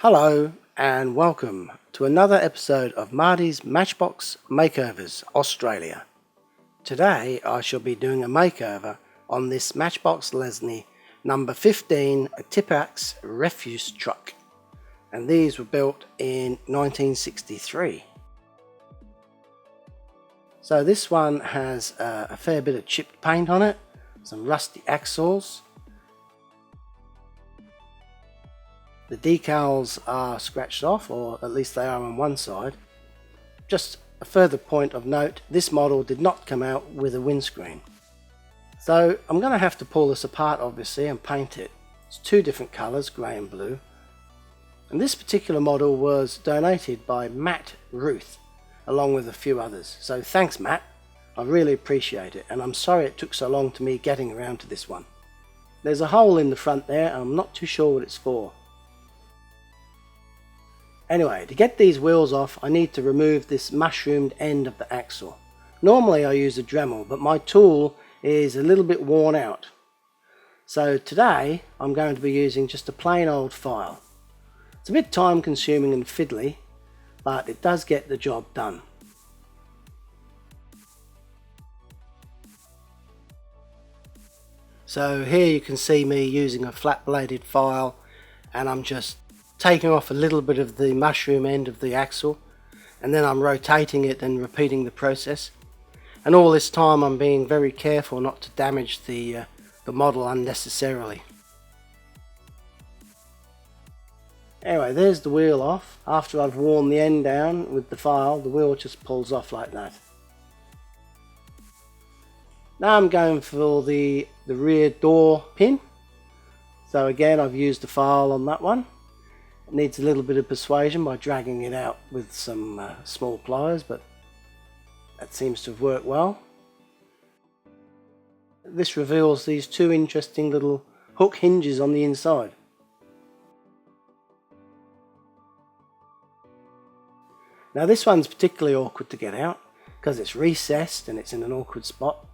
Hello and welcome to another episode of Marty's Matchbox Makeovers Australia. Today I shall be doing a makeover on this Matchbox Lesney number 15 Tipex refuse truck, and these were built in 1963. So this one has a fair bit of chipped paint on it, some rusty axles. The decals are scratched off, or at least they are on one side. Just a further point of note, this model did not come out with a windscreen. So I'm going to have to pull this apart obviously and paint it. It's two different colours, grey and blue. And this particular model was donated by Matt Ruth, along with a few others. So thanks Matt, I really appreciate it, and I'm sorry it took so long to me getting around to this one. There's a hole in the front there and I'm not too sure what it's for. Anyway, to get these wheels off I need to remove this mushroomed end of the axle. Normally I use a Dremel, but my tool is a little bit worn out. So today I'm going to be using just a plain old file. It's a bit time consuming and fiddly, but it does get the job done. So here you can see me using a flat bladed file, and I'm just taking off a little bit of the mushroom end of the axle, and then I'm rotating it and repeating the process. And all this time I'm being very careful not to damage the model unnecessarily. Anyway, there's the wheel off. After I've worn the end down with the file, the wheel just pulls off like that. Now I'm going for the rear door pin. So again, I've used the file on that one. It needs a little bit of persuasion by dragging it out with some small pliers, but that seems to have worked well. This reveals these two interesting little hook hinges on the inside. Now this one's particularly awkward to get out because it's recessed and it's in an awkward spot.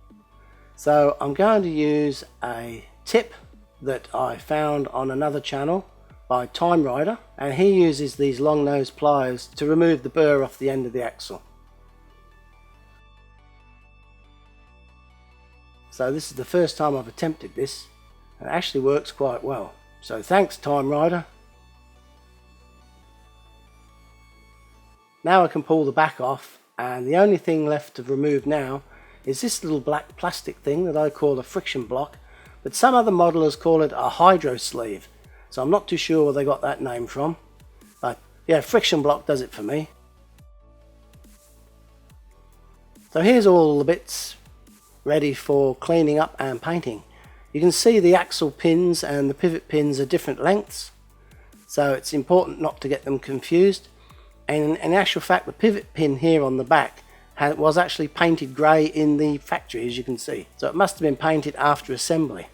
So I'm going to use a tip that I found on another channel by Time Rider, and he uses these long nose pliers to remove the burr off the end of the axle. So this is the first time I've attempted this, and it actually works quite well. So thanks Time Rider. Now I can pull the back off, and the only thing left to remove now is this little black plastic thing that I call a friction block, but some other modelers call it a hydro sleeve. So I'm not too sure where they got that name from, but yeah, friction block does it for me. So here's all the bits ready for cleaning up and painting. You can see the axle pins and the pivot pins are different lengths, so it's important not to get them confused. And in actual fact, the pivot pin here on the back was actually painted grey in the factory, as you can see. So it must have been painted after assembly.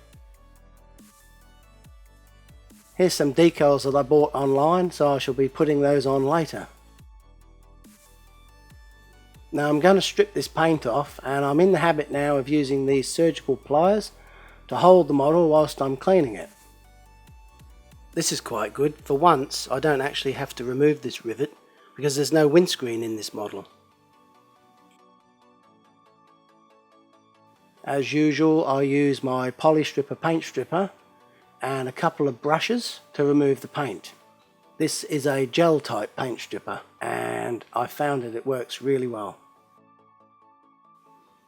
Here's some decals that I bought online, so I shall be putting those on later. Now I'm going to strip this paint off, and I'm in the habit now of using these surgical pliers to hold the model whilst I'm cleaning it. This is quite good. For once I don't actually have to remove this rivet because there's no windscreen in this model. As usual, I use my poly stripper paint stripper and a couple of brushes to remove the paint. This is a gel type paint stripper, and I found that it works really well.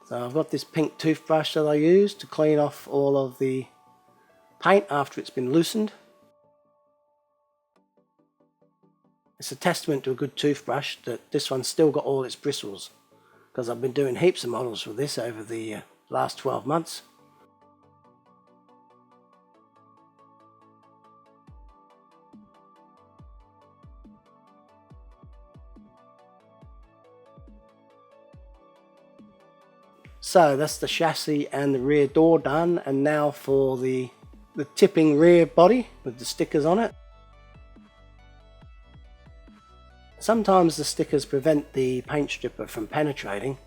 So I've got this pink toothbrush that I use to clean off all of the paint after it's been loosened. It's a testament to a good toothbrush that this one's still got all its bristles, because I've been doing heaps of models with this over the last 12 months. So that's the chassis and the rear door done, and now for the tipping rear body with the stickers on it. Sometimes the stickers prevent the paint stripper from penetrating,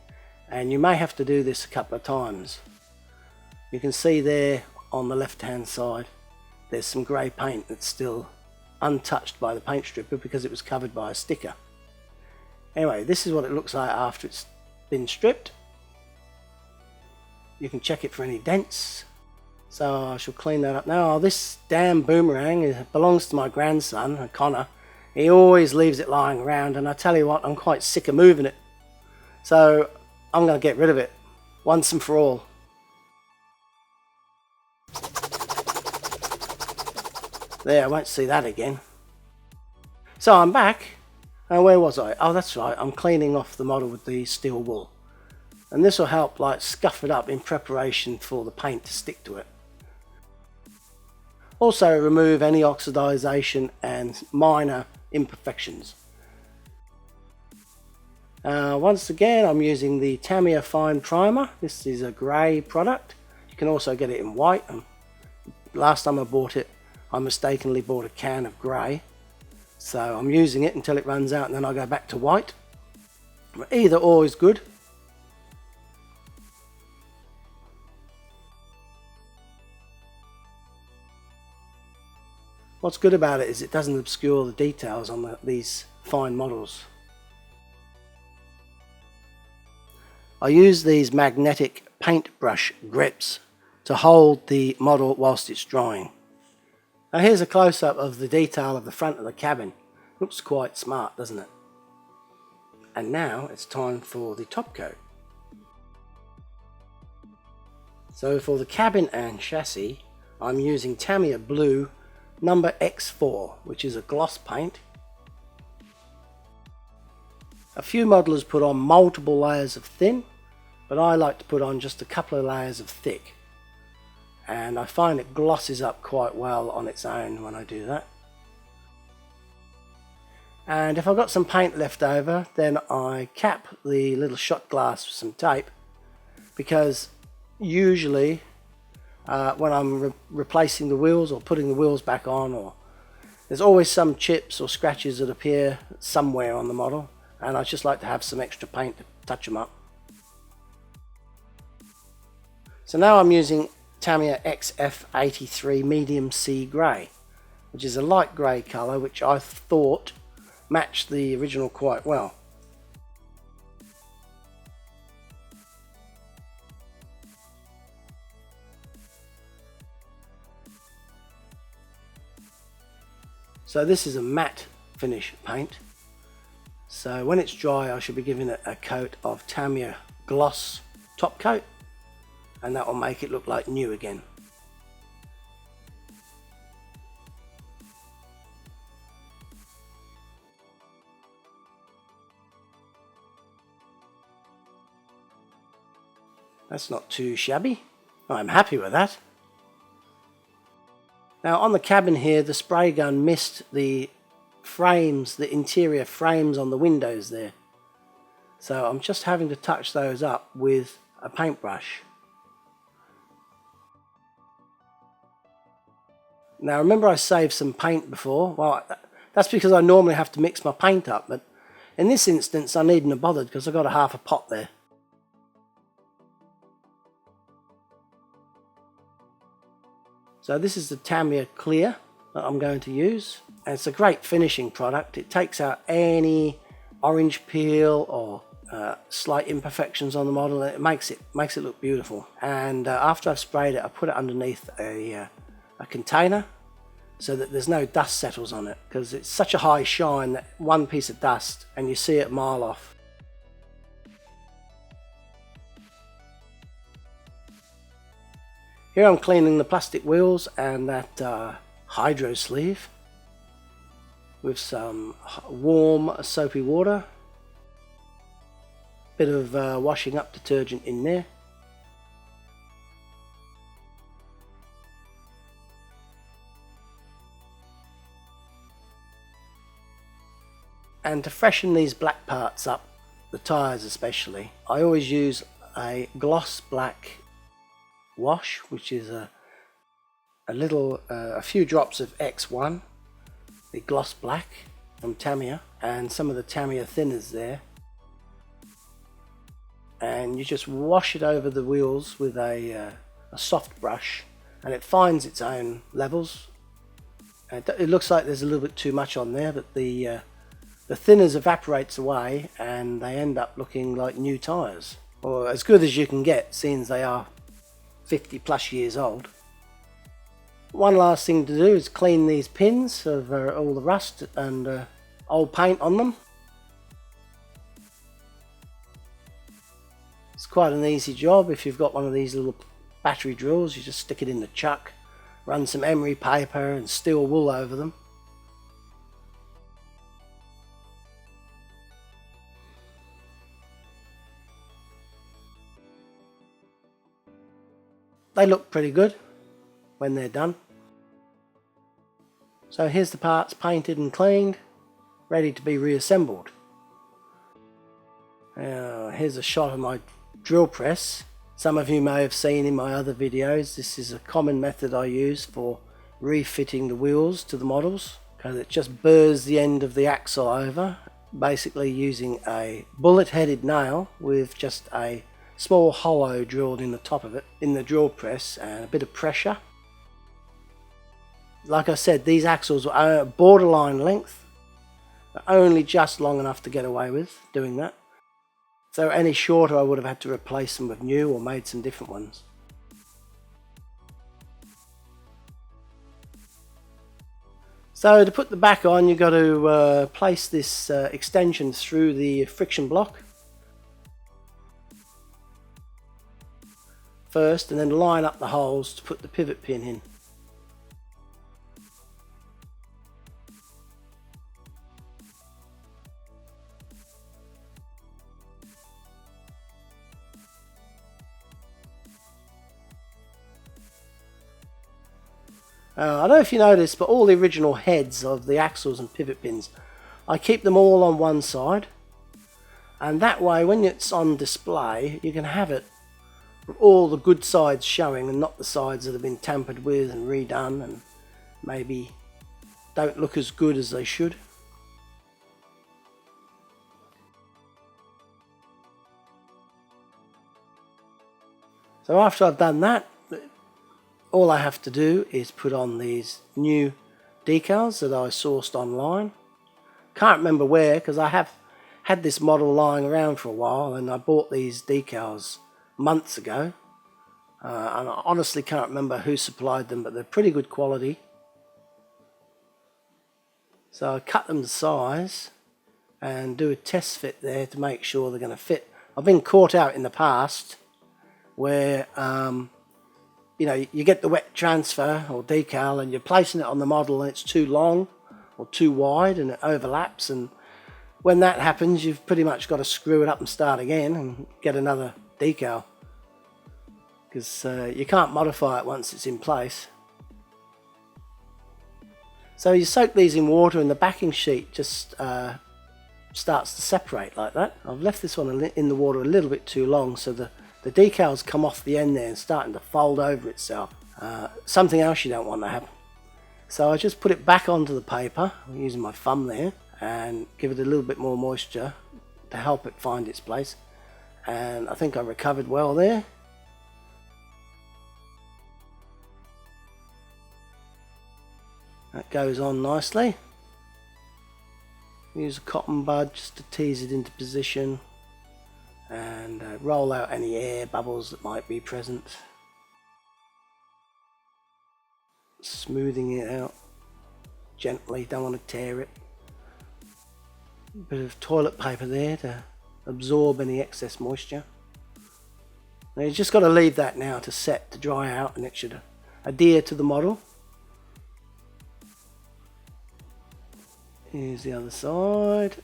and you may have to do this a couple of times. You can see there on the left hand side there's some grey paint that's still untouched by the paint stripper because it was covered by a sticker. Anyway, this is what it looks like after it's been stripped. You can check it for any dents. So I shall clean that up now. Oh, this damn boomerang belongs to my grandson, Connor. He always leaves it lying around, and I tell you what, I'm quite sick of moving it. So I'm going to get rid of it once and for all. There, I won't see that again. So I'm back. Where was I? Oh, that's right. I'm cleaning off the model with the steel wool. And this will help like scuff it up in preparation for the paint to stick to it. Also remove any oxidization and minor imperfections. Once again, I'm using the Tamiya Fine Primer. This is a grey product. You can also get it in white. Last time I bought it, I mistakenly bought a can of grey, so I'm using it until it runs out and then I go back to white. Either or is good. What's good about it is it doesn't obscure the details on these fine models. I use these magnetic paintbrush grips to hold the model whilst it's drying. Now here's a close-up of the detail of the front of the cabin. Looks quite smart, doesn't it? And now it's time for the top coat. So for the cabin and chassis, I'm using Tamiya Blue number X4, which is a gloss paint. A few modelers put on multiple layers of thin, but I like to put on just a couple of layers of thick. And I find it glosses up quite well on its own when I do that. And if I've got some paint left over, then I cap the little shot glass with some tape, because usually when I'm replacing the wheels or putting the wheels back on, or there's always some chips or scratches that appear somewhere on the model, and I just like to have some extra paint to touch them up. So now I'm using Tamiya XF83 Medium Sea Grey, which is a light grey colour which I thought matched the original quite well. So this is a matte finish paint, so when it's dry I should be giving it a coat of Tamiya Gloss top coat, and that will make it look like new again. That's not too shabby. I'm happy with that. Now on the cabin here, the spray gun missed the frames, the interior frames on the windows there. So I'm just having to touch those up with a paintbrush. Now remember I saved some paint before? Well, that's because I normally have to mix my paint up, but in this instance I needn't have bothered because I've got a half a pot there. So this is the Tamiya Clear that I'm going to use, and it's a great finishing product. It takes out any orange peel or slight imperfections on the model, and it makes it look beautiful. And after I've sprayed it, I put it underneath a container so that there's no dust settles on it, because it's such a high shine that one piece of dust and you see it a mile off. Here I'm cleaning the plastic wheels and that hydro sleeve with some warm soapy water, bit of washing up detergent in there. And to freshen these black parts up, the tyres especially, I always use a gloss black wash, which is a few drops of X1, the gloss black from Tamiya, and some of the Tamiya thinners there, and you just wash it over the wheels with a soft brush, and it finds its own levels. It looks like there's a little bit too much on there, but the thinners evaporates away and they end up looking like new tyres, or as good as you can get, seeing as they are 50 plus years old. One last thing to do is clean these pins of all the rust and old paint on them. It's quite an easy job. If you've got one of these little battery drills, you just stick it in the chuck, run some emery paper and steel wool over them. They look pretty good when they're done. So here's the parts painted and cleaned, ready to be reassembled. Here's a shot of my drill press. Some of you may have seen in my other videos, this is a common method I use for refitting the wheels to the models, because it just burrs the end of the axle over, basically using a bullet headed nail with just a small hollow drilled in the top of it in the drill press and a bit of pressure. Like I said, these axles were borderline length, but only just long enough to get away with doing that. If they were any shorter, I would have had to replace them with new or made some different ones. So to put the back on, you've got to place this extension through the friction block first, and then line up the holes to put the pivot pin in. I don't know if you noticed, but all the original heads of the axles and pivot pins, I keep them all on one side, and that way when it's on display you can have it all the good sides showing and not the sides that have been tampered with and redone and maybe don't look as good as they should. So after I've done that, all I have to do is put on these new decals that I sourced online. Can't remember where, because I have had this model lying around for a while and I bought these decals months ago, and I honestly can't remember who supplied them, but they're pretty good quality. So I cut them to size and do a test fit there to make sure they're going to fit. I've been caught out in the past where you know, you get the wet transfer or decal and you're placing it on the model and it's too long or too wide and it overlaps, and when that happens you've pretty much got to screw it up and start again and get another decal, because you can't modify it once it's in place. So you soak these in water and the backing sheet just starts to separate like that. I've left this one in the water a little bit too long, so the decals come off the end there and starting to fold over itself. Something else you don't want to happen. So I just put it back onto the paper, I'm using my thumb there, and give it a little bit more moisture to help it find its place. And I think I recovered well there. That goes on nicely. Use a cotton bud just to tease it into position and roll out any air bubbles that might be present. Smoothing it out gently, don't want to tear it. A bit of toilet paper there to absorb any excess moisture. Now you've just got to leave that now to set, to dry out, and it should adhere to the model. Here's the other side.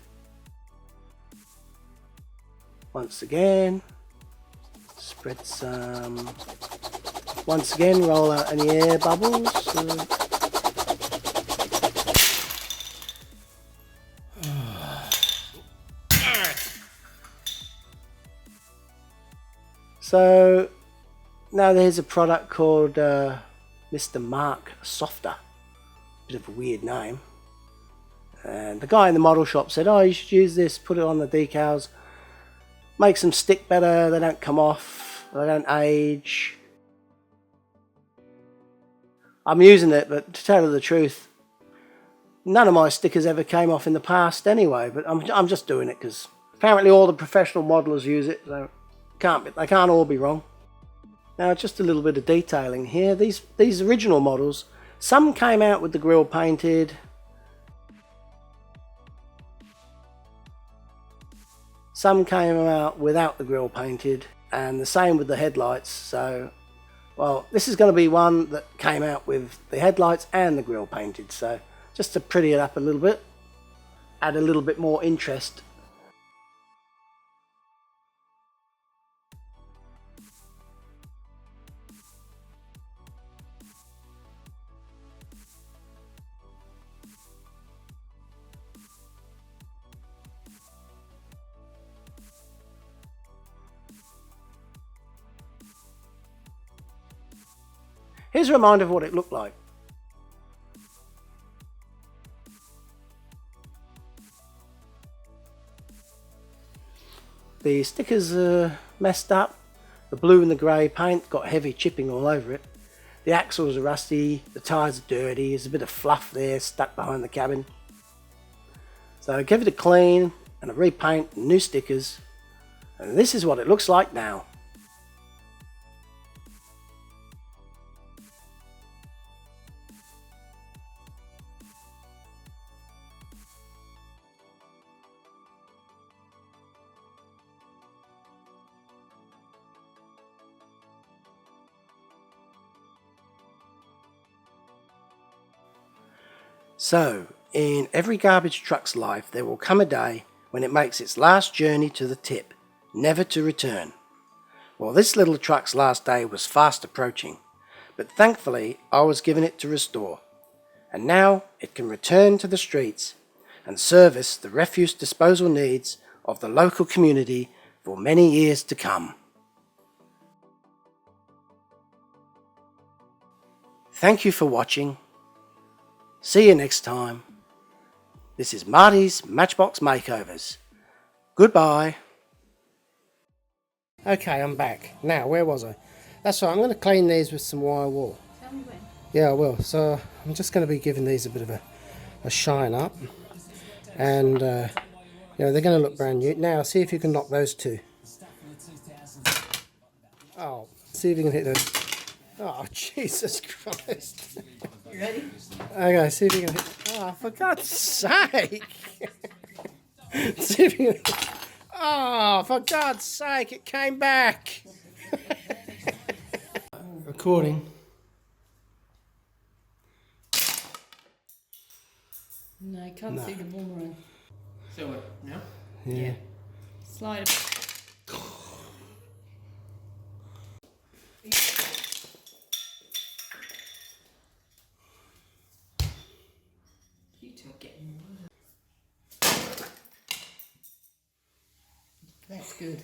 Once again, spread some. Once again, roll out any air bubbles. So now there's a product called Mr. Mark Softer. Bit of a weird name. And the guy in the model shop said, oh, you should use this, put it on the decals, makes them stick better, they don't come off, they don't age. I'm using it, but to tell you the truth, None of my stickers ever came off in the past anyway, but I'm just doing it because apparently all the professional modelers use it, so they can't all be wrong. Now just a little bit of detailing here. These original models, some came out with the grille painted, some came out without the grille painted, and the same with the headlights. So, well, this is going to be one that came out with the headlights and the grille painted, so just to pretty it up a little bit, add a little bit more interest. Here's a reminder of what it looked like. The stickers are messed up. The blue and the grey paint got heavy chipping all over it. The axles are rusty, the tyres are dirty, there's a bit of fluff there stuck behind the cabin. So give it a clean and a repaint and new stickers, and this is what it looks like now. So, in every garbage truck's life, there will come a day when it makes its last journey to the tip, never to return. Well, this little truck's last day was fast approaching, but thankfully I was given it to restore, and now it can return to the streets and service the refuse disposal needs of the local community for many years to come. Thank you for watching. See you next time. This is Marty's Matchbox Makeovers. Goodbye. Okay, I'm back. Now, where was I? That's right, I'm going to clean these with some wire wool. Tell me when. Yeah, I will. So I'm just going to be giving these a bit of a shine up. And, they're going to look brand new. Now, see if you can knock those two. Oh, see if you can hit those. Oh, Jesus Christ. You ready? Okay, see if you can hit. Oh, for God's sake! See if you can. Oh, for God's sake, it came back! Recording. No, you can't see the boomerang. So what, no? Yeah. Slide it. You two are getting... That's good.